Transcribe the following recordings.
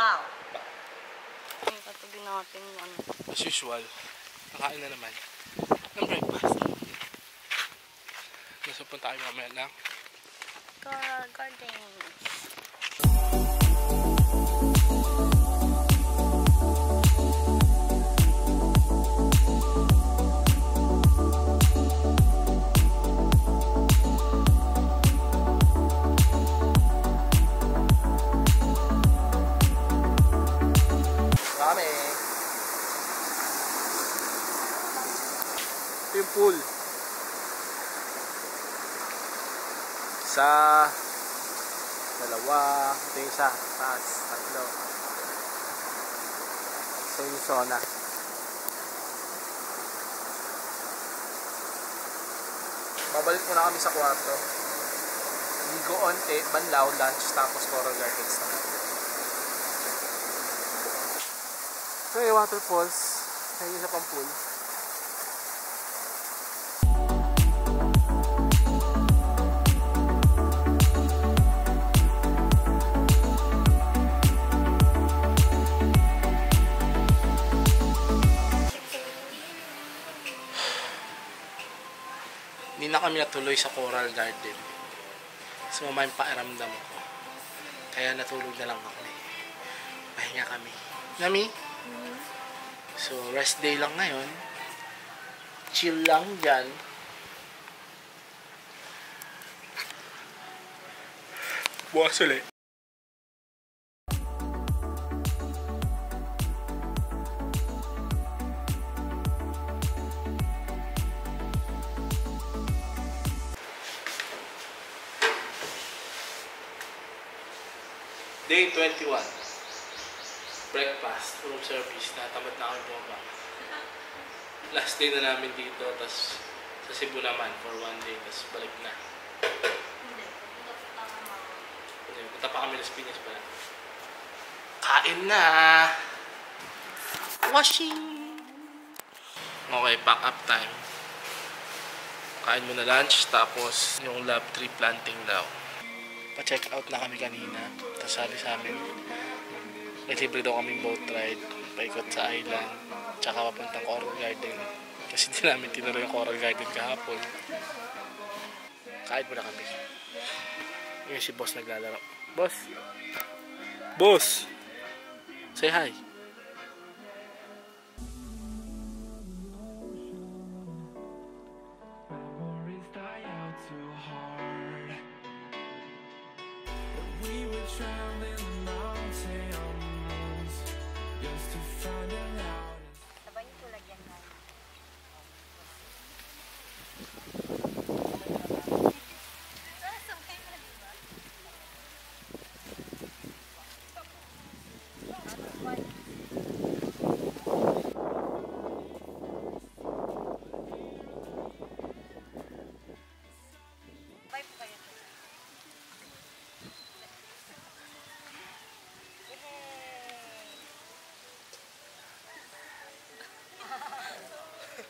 Wow! Ang katabi natin ano. As usual, nakain na naman ng breakfast. Nasa punta tayo mamaya lang. Coral Gardens. Ito yung pool. Isa, dalawa, ito yung isa, taas, tatlo. Ito yung sauna. Babalik muna kami sa kwarto. Ligo onte, banlaw, lunch, tapos Coral Gardens naman. So yung waterfalls, may isa pang pool. Hindi na kami natuloy sa Coral Garden. Sumama yung pakiramdam ko. Kaya natulog na lang kami. Pahinga kami. Nami? So, rest day lang ngayon. Chill lang dyan. Bukas ulit. Day 21. Breakfast, room service. Natamad na kami bumaba. Last day na namin dito, tas sa Cebu naman for one day, tas balik na. Hindi, punta pa kami Las Piñas pala. Kain na! Washing! Okay, pack up time. Kain muna lunch, tapos yung lab tree planting daw. Pa-check out na kami kanina. Tapos sabi sa amin, may libre daw kaming boat ride, paikot sa island, tsaka papuntang Coral Garden. Kasi hindi namin tinuro yung Coral Garden kahapon. Kain muna kami. Yung si boss naglalaro. Boss! Boss! Say hi!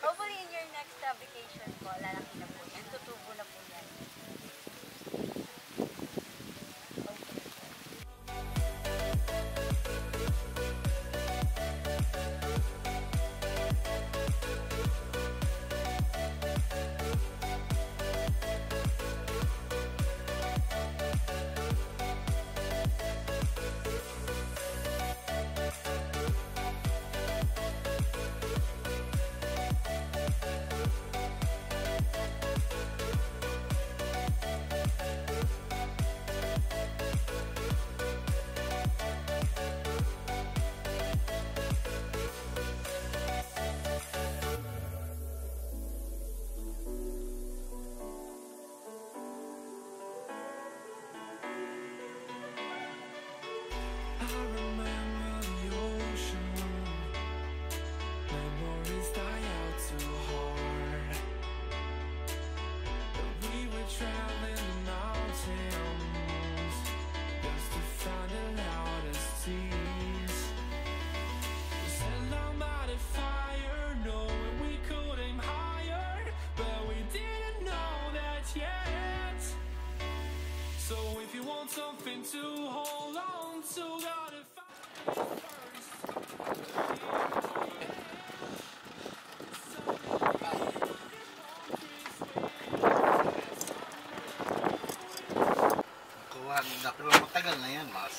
Hopefully in your next vacation po, lalaki na po yan. Tutubo na po yan.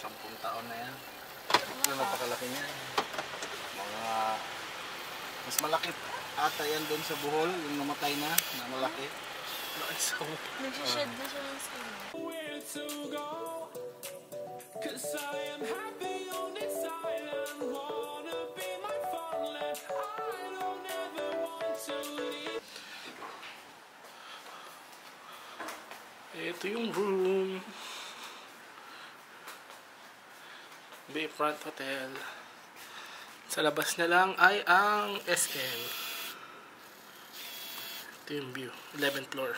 10 taon na yan. Ano napakalaki niya. Mga mas malaki ata yan doon sa Bohol, yung namatay na malaki. So, Nagsished na siya ng skin. ito yung room. Bayfront Hotel. Sa labas na lang ay ang SM. Ito yung view. 11th floor.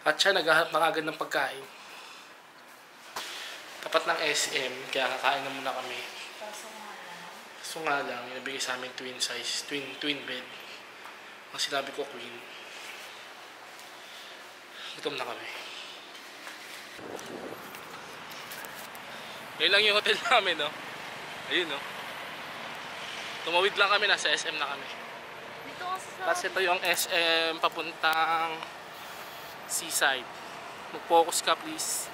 At siya naghahanap ng agad ng pagkain. Tapat ng SM. Kaya kakain na muna kami. So nga lang, nabigay sa amin twin size. Twin bed. Ang sinabi ko queen. Gutom na kami. Ngayon lang yung hotel namin, no? Ayun, no? Tumawid lang kami, nasa SM na kami. Dito kasi sa... Tapos ito yung SM papuntang seaside. Mag-focus ka, please.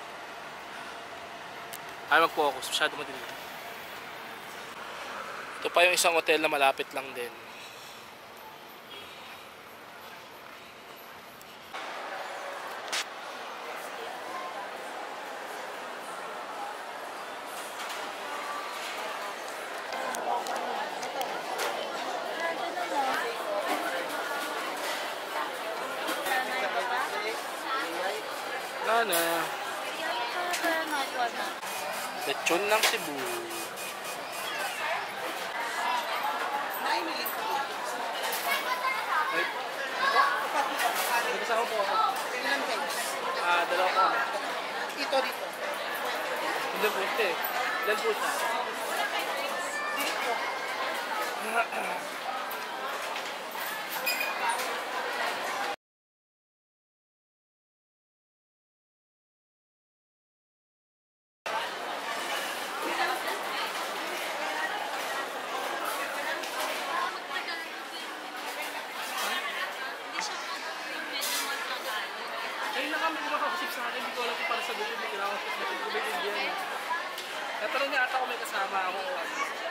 Ay, mag-focus. Masyado madilim. Ito pa yung isang hotel na malapit lang din. Wala na. Lechon ng Cebu. Kasama po ako. Dalawa po kami. Dito. Hindi po ito eh. Diyan po siya. Ayun na kami kumakausap sa akin. Hindi ko alam kung para sa gusto. Hindi kailangan ko sa gusto. Natanong niya ata kung may kasama ako.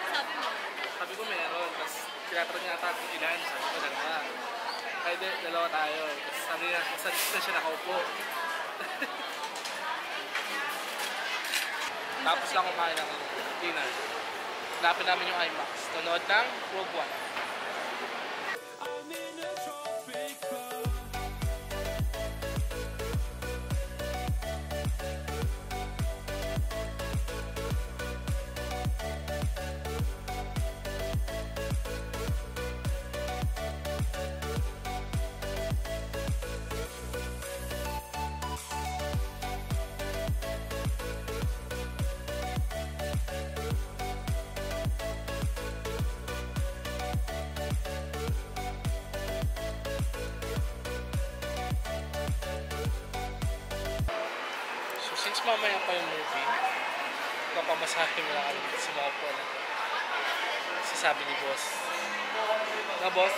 Sabi mo? Sabi ko meron. Tapos tinatanong niya ata kung ilan. Sabi ko dalawa. Kaya di, dalawa tayo. Tapos sabi niya, saan siya nakaupo. Tapos lang kumain ng dinner. Hanapin namin yung IMAX. Nanood ng Rogue One. Since mamaya pa yung movie, kapamasahe mo lang kami dito sa mga po na to. Sasabi ni boss. Na boss?